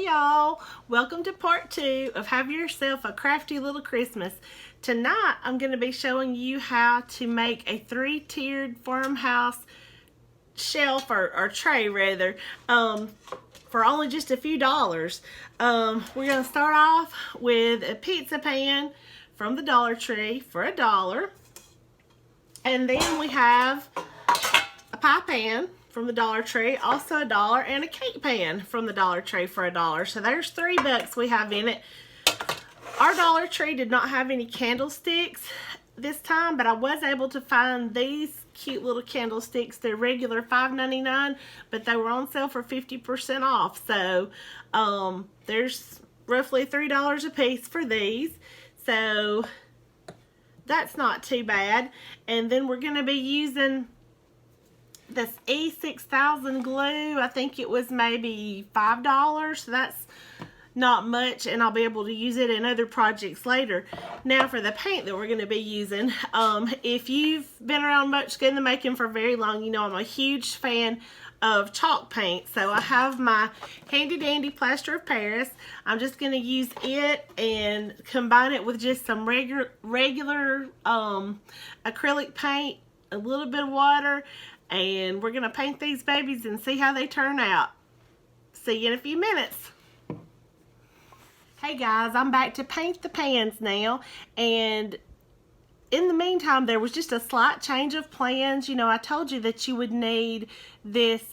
y'all, welcome to part 2 of Have Yourself a Crafty Little Christmas. Tonight I'm going to be showing you how to make a 3-tiered farmhouse shelf or tray rather, for only just a few dollars. We're going to start off with a pizza pan from the Dollar Tree for $1, and then we have a pie pan from the Dollar Tree, also $1, and a cake pan from the Dollar Tree for $1. So there's $3 we have in it. Our Dollar Tree did not have any candlesticks this time, but I was able to find these cute little candlesticks. They're regular $5.99, but they were on sale for 50% off. So there's roughly $3 a piece for these. So that's not too bad. And then we're going to be using this E6000 glue. I think it was maybe $5, so that's not much, and I'll be able to use it in other projects later. Now for the paint that we're going to be using, if you've been around Much Good in the Making for very long, you know I'm a huge fan of chalk paint. So I have my handy dandy plaster of Paris. I'm just going to use it and combine it with just some regular acrylic paint, a little bit of water, and we're going to paint these babies and see how they turn out. See you in a few minutes. Hey guys, I'm back to paint the pans now, and in the meantime there was just a slight change of plans. You know, I told you that you would need this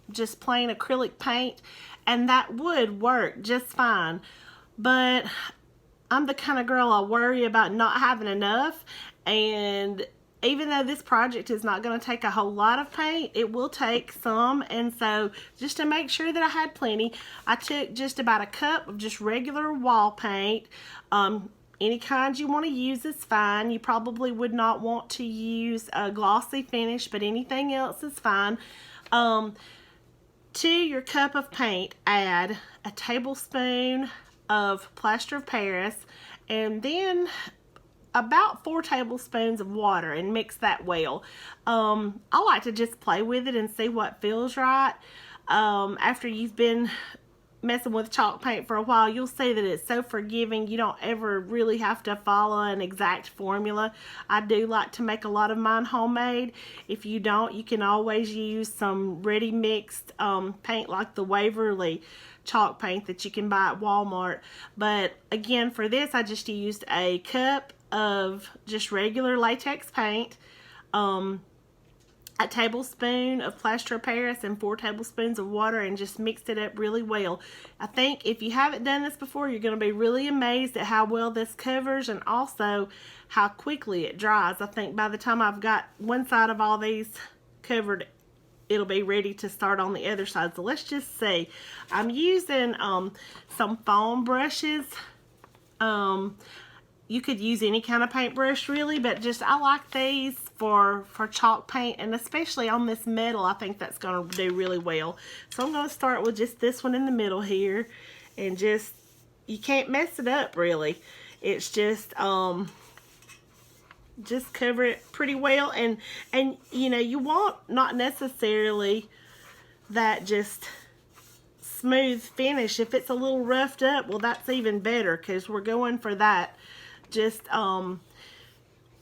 just plain acrylic paint, and that would work just fine, but I'm the kind of girl I worry about not having enough, and even though this project is not going to take a whole lot of paint, it will take some. And so just to make sure that I had plenty, I took just about a cup of just regular wall paint. Any kind you want to use is fine. You probably would not want to use a glossy finish, but anything else is fine. To your cup of paint, add a tablespoon of plaster of Paris, and then about 4 tablespoons of water, and mix that well. I like to just play with it and see what feels right. After you've been messing with chalk paint for a while, you'll see that it's so forgiving. You don't ever really have to follow an exact formula. I do like to make a lot of mine homemade. If you don't, you can always use some ready mixed paint like the Waverly chalk paint that you can buy at Walmart. But again, for this I just used a cup of just regular latex paint, a tablespoon of plaster of Paris, and 4 tablespoons of water, and just mixed it up really well. I think if you haven't done this before, you're going to be really amazed at how well this covers, and also how quickly it dries. I think by the time I've got one side of all these covered, it'll be ready to start on the other side. So let's just see. I'm using some foam brushes. You could use any kind of paintbrush really, but just I like these for chalk paint, and especially on this metal, I think that's going to do really well. So I'm going to start with just this one in the middle here, and just, you can't mess it up really. It's just cover it pretty well, and you know, you want not necessarily that just smooth finish. If it's a little roughed up, well, that's even better, because we're going for that just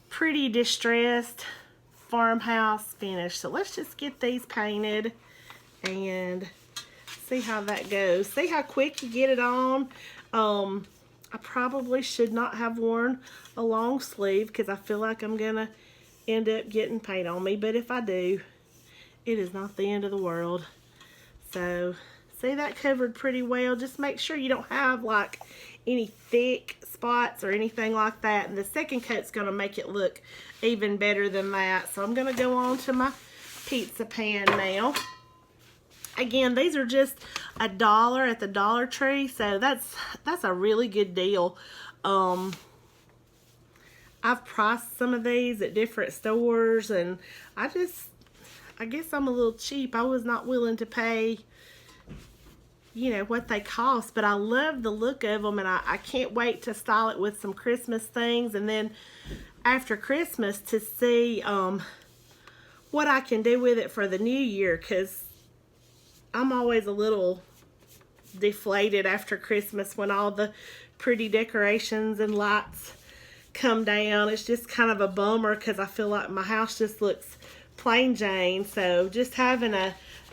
pretty distressed farmhouse finish. So let's just get these painted and see how that goes. See how quick you get it on. I probably should not have worn a long sleeve, because I feel like I'm gonna end up getting paint on me, but if I do, it is not the end of the world. So see, that covered pretty well. Just make sure you don't have like any thick spots or anything like that, and the second coat's going to make it look even better than that. So I'm going to go on to my pizza pan now. Again, these are just $1 at the Dollar Tree, so that's a really good deal. I've priced some of these at different stores, and I guess I'm a little cheap. I was not willing to pay, you know, what they cost, but I love the look of them, and I can't wait to style it with some Christmas things, and then after Christmas to see what I can do with it for the new year, because I'm always a little deflated after Christmas when all the pretty decorations and lights come down. It's just kind of a bummer because I feel like my house just looks plain Jane. So just having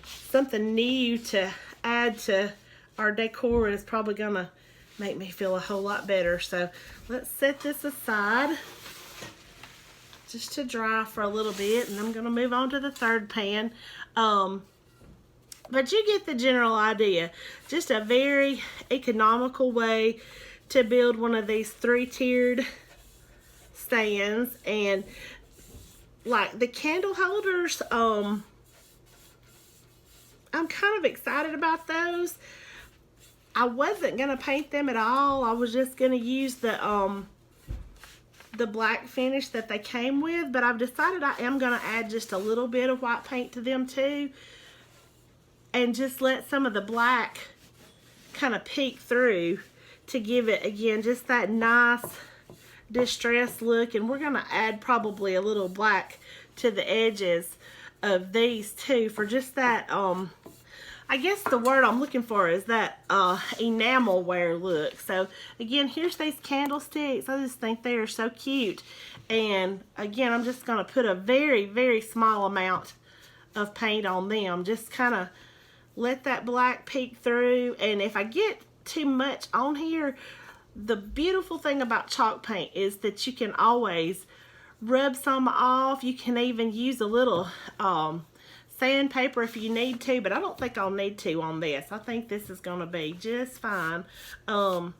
something new to add to our decor is probably gonna make me feel a whole lot better. So let's set this aside just to dry for a little bit, and I'm gonna move on to the third pan. But you get the general idea. Just a very economical way to build one of these 3-tiered stands. And like the candle holders, I'm kind of excited about those. I wasn't gonna paint them at all. I was just gonna use the black finish that they came with, but I've decided I am gonna add just a little bit of white paint to them too, and just let some of the black kind of peek through to give it, again, just that nice distressed look. And we're gonna add probably a little black to the edges of these too, for just that, I guess the word I'm looking for is that enamel wear look. So again, here's these candlesticks. I just think they are so cute. And again, I'm just gonna put a very, very small amount of paint on them. Just kind of let that black peek through. And if I get too much on here, the beautiful thing about chalk paint is that you can always rub some off. You can even use a little sandpaper if you need to, but I don't think I'll need to on this. I think this is going to be just fine. But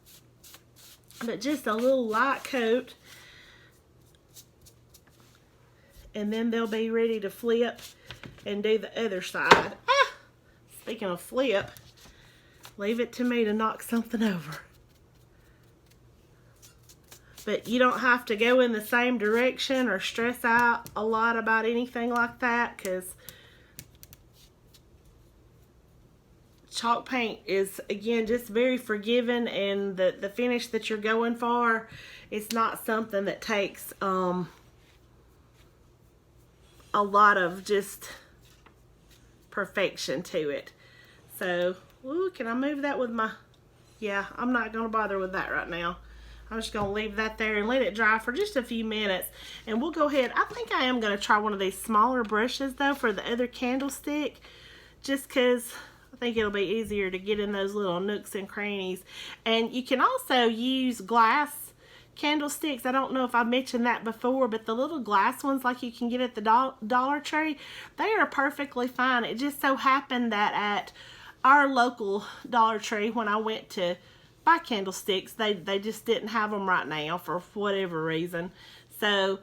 just a little light coat, and then they'll be ready to flip and do the other side. Speaking of flip, leave it to me to knock something over. But you don't have to go in the same direction or stress out a lot about anything like that, because chalk paint is, again, just very forgiving, and the finish that you're going for, it's not something that takes a lot of just perfection to it. So, ooh, can I move that with my, yeah, I'm not going to bother with that right now. I'm just going to leave that there and let it dry for just a few minutes. And we'll go ahead. I think I am going to try one of these smaller brushes, though, for the other candlestick, just because I think it'll be easier to get in those little nooks and crannies. And you can also use glass candlesticks. I don't know if I mentioned that before, but the little glass ones like you can get at the Dollar Tree, they are perfectly fine. It just so happened that at our local Dollar Tree, when I went to buy candlesticks, they just didn't have them right now for whatever reason. So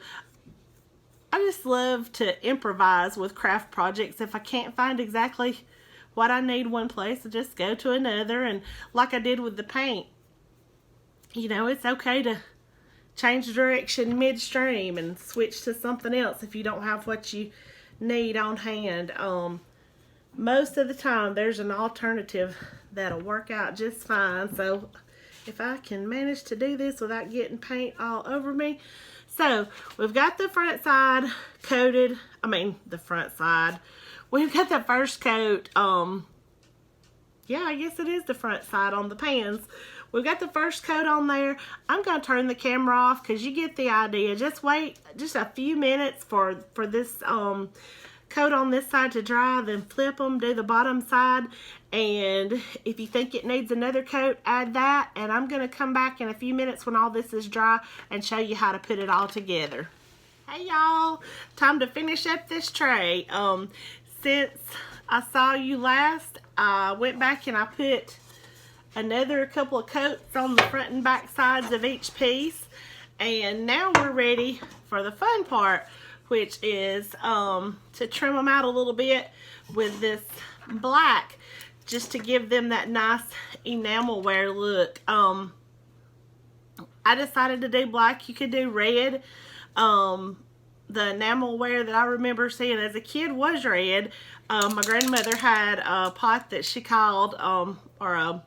I just love to improvise with craft projects. If I can't find exactly what I need one place, I just go to another. And like I did with the paint, you know, it's okay to change direction midstream and switch to something else if you don't have what you need on hand. Most of the time there's an alternative that'll work out just fine. So if I can manage to do this without getting paint all over me. So we've got the front side coated. I mean, the front side. We've got the first coat. Yeah, I guess it is the front side on the pans. We've got the first coat on there. I'm going to turn the camera off because you get the idea. Just wait just a few minutes for this coat on this side to dry, then flip them, do the bottom side, and if you think it needs another coat, add that. And I'm going to come back in a few minutes when all this is dry and show you how to put it all together. Hey y'all, time to finish up this tray. Since I saw you last, I went back and I put another couple of coats on the front and back sides of each piece, and now we're ready for the fun part, which is to trim them out a little bit with this black, just to give them that nice enamel wear look. I decided to do black. You could do red. The enamel wear that I remember seeing as a kid was red. My grandmother had a pot that she called, or a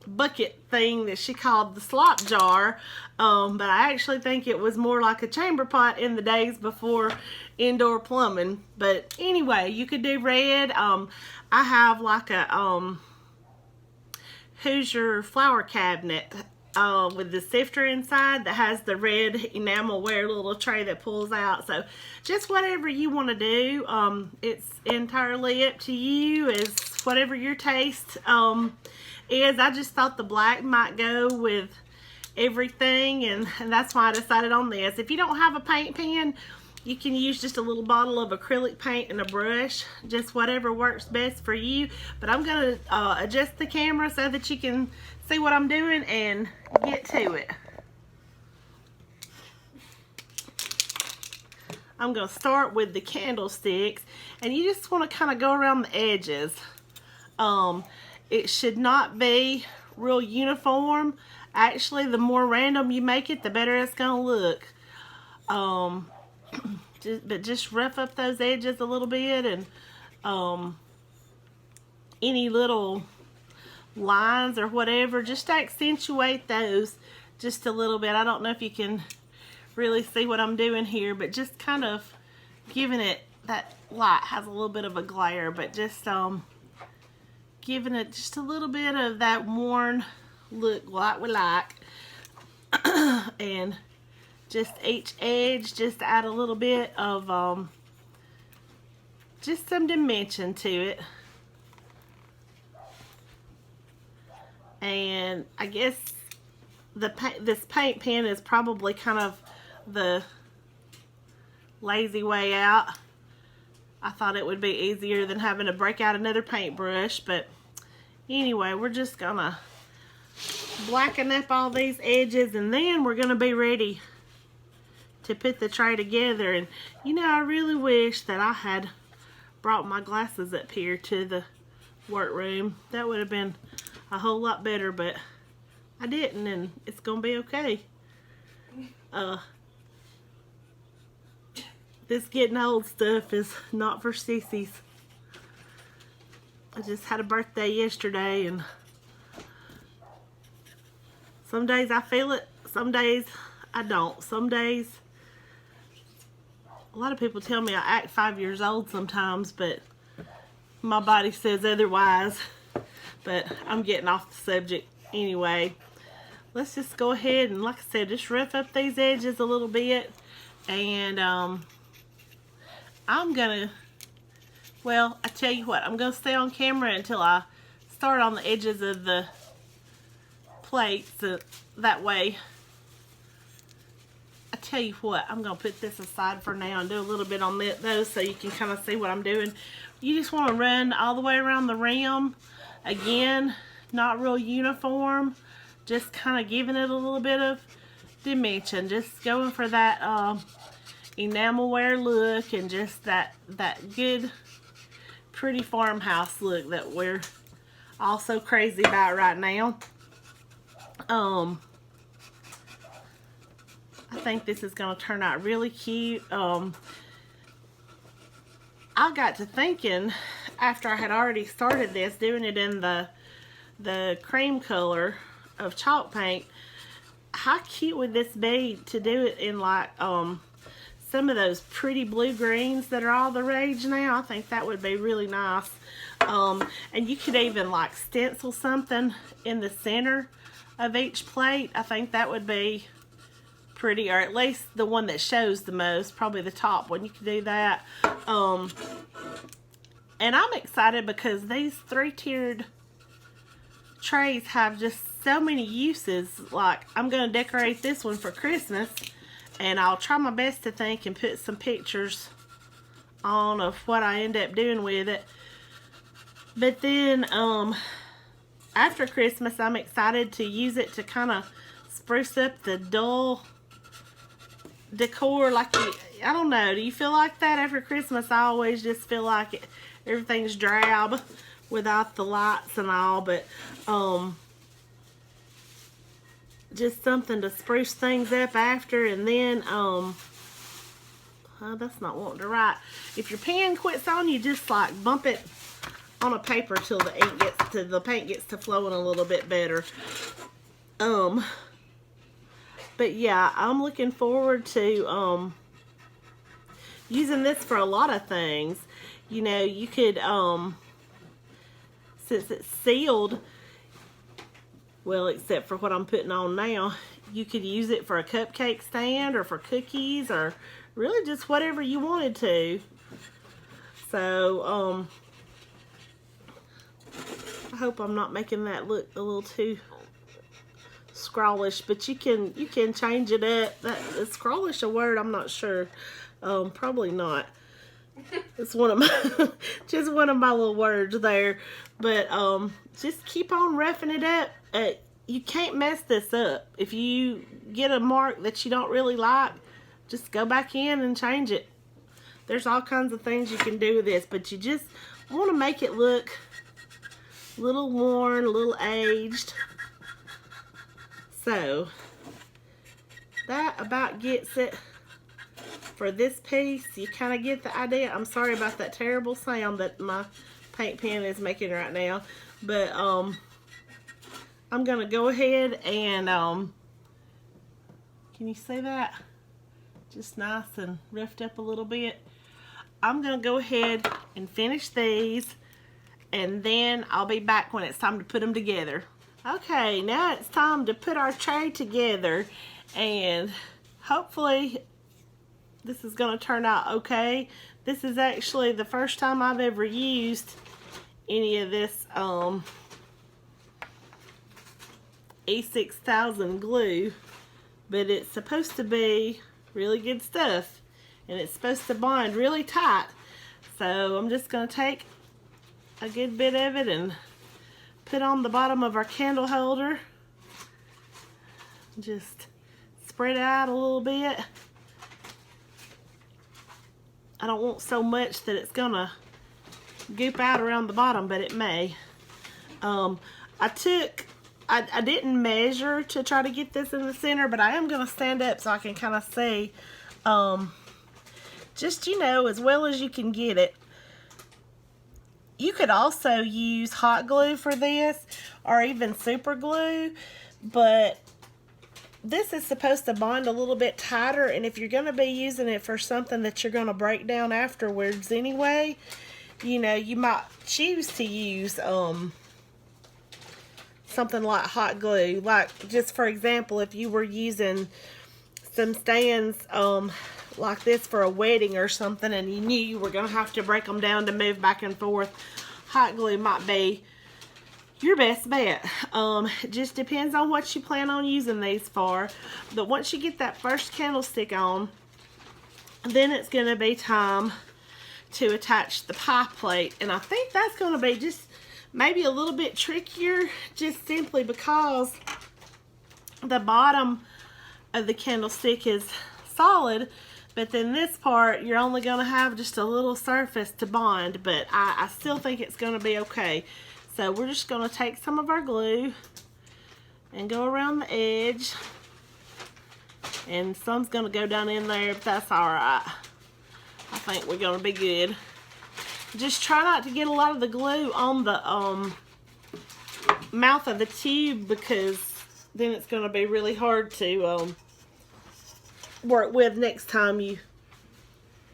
bucket thing that she called the slop jar, but I actually think it was more like a chamber pot in the days before indoor plumbing. But anyway, you could do red. I have like a Hoosier flower cabinet with the sifter inside that has the red enamelware little tray that pulls out. So just whatever you want to do. It's entirely up to you, as whatever your taste is. I just thought the black might go with everything, and that's why I decided on this. If you don't have a paint pen, you can use just a little bottle of acrylic paint and a brush, just whatever works best for you. But I'm going to adjust the camera so that you can see what I'm doing and get to it. I'm going to start with the candlesticks, and you just want to kind of go around the edges. It should not be real uniform. Actually, the more random you make it, the better it's going to look. But just rough up those edges a little bit, and any little lines or whatever, just accentuate those just a little bit. I don't know if you can really see what I'm doing here, but just kind of giving it, that light has a little bit of a glare, but just giving it just a little bit of that worn look like we like. And just each edge, just add a little bit of just some dimension to it. And I guess this paint pen is probably kind of the lazy way out. I thought it would be easier than having to break out another paintbrush, but anyway, we're just gonna blacken up all these edges, and then we're gonna be ready to put the tray together. And you know, I really wish that I had brought my glasses up here to the workroom. That would have been a whole lot better, but I didn't, and it's gonna be okay. This getting old stuff is not for sissies. I just had a birthday yesterday, and some days I feel it, some days I don't. Some days, a lot of people tell me I act 5 years old sometimes, but my body says otherwise. But I'm getting off the subject anyway. Let's just go ahead and, like I said, just rough up these edges a little bit. And I'm gonna, well, I tell you what, I'm gonna stay on camera until I start on the edges of the plates. That way, I tell you what, I'm gonna put this aside for now and do a little bit on those so you can kind of see what I'm doing. You just want to run all the way around the rim. Again, not real uniform, just kind of giving it a little bit of dimension, just going for that enamelware look, and just that good pretty farmhouse look that we're all so crazy about right now. I think this is going to turn out really cute. I got to thinking, after I had already started this, doing it in the cream color of chalk paint, how cute would this be to do it in like some of those pretty blue greens that are all the rage now? I think that would be really nice. And you could even like stencil something in the center of each plate. I think that would be pretty, or at least the one that shows the most, probably the top one. You could do that. And I'm excited because these 3-tiered trays have just so many uses. Like, I'm going to decorate this one for Christmas, and I'll try my best to think and put some pictures on of what I end up doing with it. But then after Christmas, I'm excited to use it to kind of spruce up the dull decor. Like, I don't know, do you feel like that after Christmas? I always just feel like everything's drab without the lights and all, but just something to spruce things up after. And then that's not wanting to write. If your pen quits on, you just like bump it on a paper till the ink gets to, the paint gets to flowing a little bit better. But yeah, I'm looking forward to using this for a lot of things. You know, you could, since it's sealed, well, except for what I'm putting on now. You could use it for a cupcake stand or for cookies or really just whatever you wanted to. So, I hope I'm not making that look a little too scrawlish, but you can change it up. Is scrawlish a word? I'm not sure. Probably not. It's one of my just one of my little words there. But just keep on roughing it up. You can't mess this up. If you get a mark that you don't really like, just go back in and change it. There's all kinds of things you can do with this, but you just want to make it look a little worn, a little aged. So that about gets it for this piece. You kind of get the idea. I'm sorry about that terrible sound that my paint pen is making right now, but I'm gonna go ahead and can you see that? Just nice and roughed up a little bit. I'm gonna go ahead and finish these, and then I'll be back when it's time to put them together. Okay, now it's time to put our tray together, and hopefully this is going to turn out okay. This is actually the first time I've ever used any of this E6000 glue, but it's supposed to be really good stuff, and it's supposed to bond really tight. So I'm just going to take a good bit of it and put on the bottom of our candle holder. Just spread it out a little bit. I don't want so much that it's gonna goop out around the bottom, but it may. I didn't measure to try to get this in the center, but I am gonna stand up so I can kind of see, just, you know, as well as you can get it. You could also use hot glue for this, or even super glue, but this is supposed to bond a little bit tighter, and if you're going to be using it for something that you're going to break down afterwards anyway, you know, you might choose to use something like hot glue. Like, just for example, if you were using some stands like this for a wedding or something, and you knew you were going to have to break them down to move back and forth, hot glue might be your best bet. It just depends on what you plan on using these for. But once you get that first candlestick on, then it's going to be time to attach the pie plate. And I think that's going to be just maybe a little bit trickier, just simply because the bottom of the candlestick is solid, but then this part you're only going to have just a little surface to bond, but I still think it's going to be okay. So we're just going to take some of our glue and go around the edge, and some's going to go down in there, but that's alright. I think we're going to be good. Just try not to get a lot of the glue on the mouth of the tube, because then it's going to be really hard to work with next time you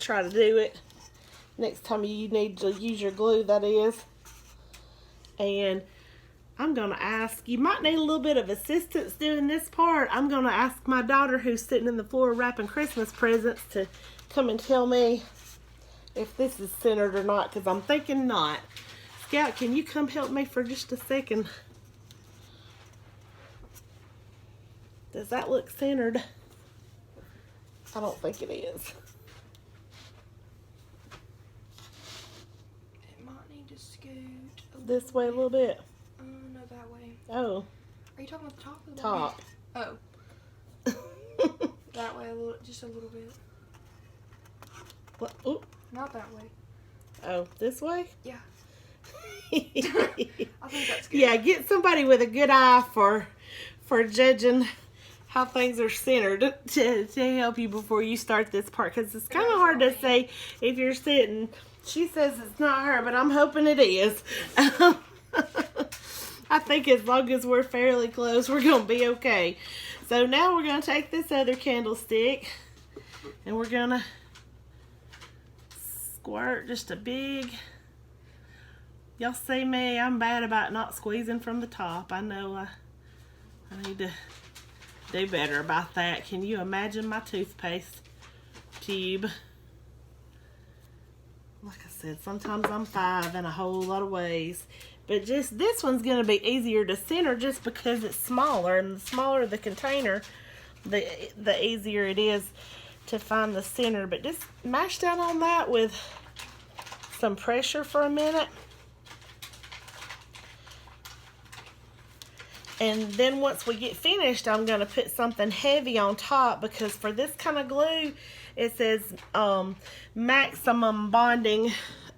try to do it. Next time you need to use your glue, that is. And I'm going to ask, you might need a little bit of assistance doing this part. I'm going to ask my daughter, who's sitting in the floor wrapping Christmas presents, to come and tell me if this is centered or not, because I'm thinking not. Scout, can you come help me for just a second? Does that look centered? I don't think it is. It might need to scoot This way a little bit. No, that way. Oh. Are you talking about the top or the Top. bottom? Oh. That way, just a little bit. What? Ooh. Not that way. Oh, this way? Yeah. I think that's good. Yeah, get somebody with a good eye for judging how things are centered to help you before you start this part, because it's kind of hard to say if you're sitting. She says it's not her, but I'm hoping it is. I think as long as we're fairly close, we're going to be okay. So now we're going to take this other candlestick, and we're going to squirt just a big... Y'all see me, I'm bad about not squeezing from the top. I know I need to do better about that. Can you imagine my toothpaste tube? Like I said, sometimes I'm 5 in a whole lot of ways. But just this one's going to be easier to center just because it's smaller. And the smaller the container, the easier it is to find the center. But just mash down on that with some pressure for a minute. And then once we get finished, I'm going to put something heavy on top, because for this kind of glue, it says maximum bonding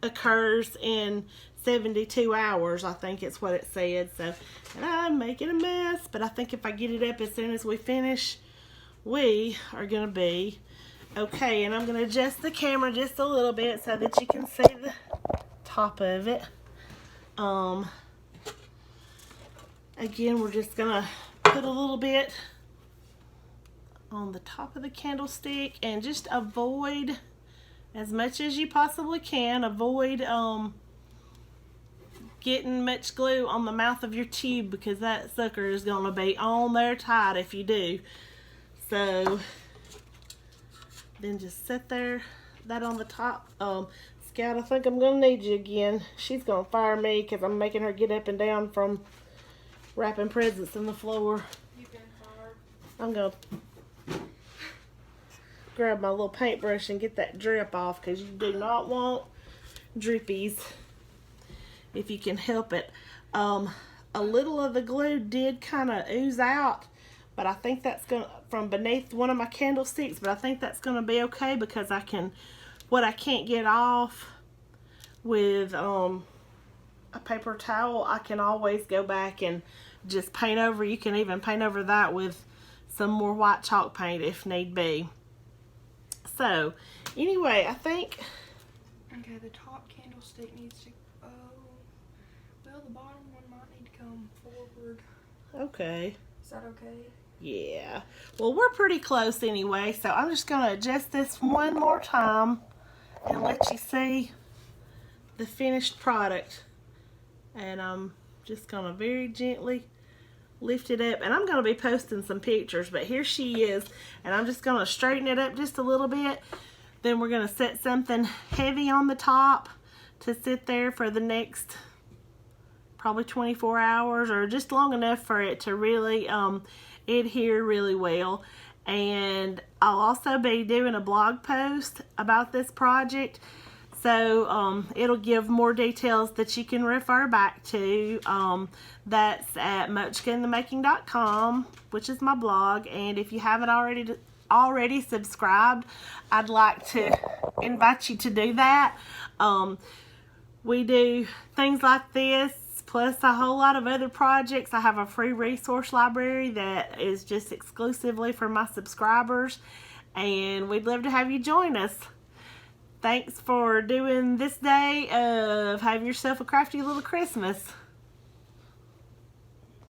occurs in 72 hours. I think it's what it said. So, and I'm making a mess, but I think if I get it up as soon as we finish, we are going to be okay. And I'm going to adjust the camera just a little bit so that you can see the top of it. Again, we're just going to put a little bit on the top of the candlestick and just avoid, as much as you possibly can, avoid getting much glue on the mouth of your tube, because that sucker is going to be on there tight if you do. So then just sit there, that on the top. Scout, I think I'm going to need you again. She's going to fire me because I'm making her get up and down from wrapping presents in the floor. You've been fired. I'm going to grab my little paintbrush and get that drip off, because you do not want drippies if you can help it. A little of the glue did kind of ooze out, but I think that's going to, from beneath one of my candlesticks, but I think that's going to be okay, because I can, what I can't get off with a paper towel, I can always go back and just paint over. You can even paint over that with some more white chalk paint if need be. So anyway, I think, Okay, the top candlestick needs to, well, the bottom one might need to come forward. okay, Is that okay? yeah, well, we're pretty close anyway, so I'm just going to adjust this one more time and let you see the finished product. And I'm just going to very gently lift it up, and I'm going to be posting some pictures, but here she is, and I'm just going to straighten it up just a little bit. Then we're going to set something heavy on the top to sit there for the next probably 24 hours, or just long enough for it to really adhere really well. And I'll also be doing a blog post about this project, so it'll give more details that you can refer back to. That's at mochkainthemaking.com, which is my blog. And if you haven't already subscribed, I'd like to invite you to do that. We do things like this, plus a whole lot of other projects. I have a free resource library that is just exclusively for my subscribers, and we'd love to have you join us. Thanks for doing this day of Have Yourself a Crafty Little Christmas.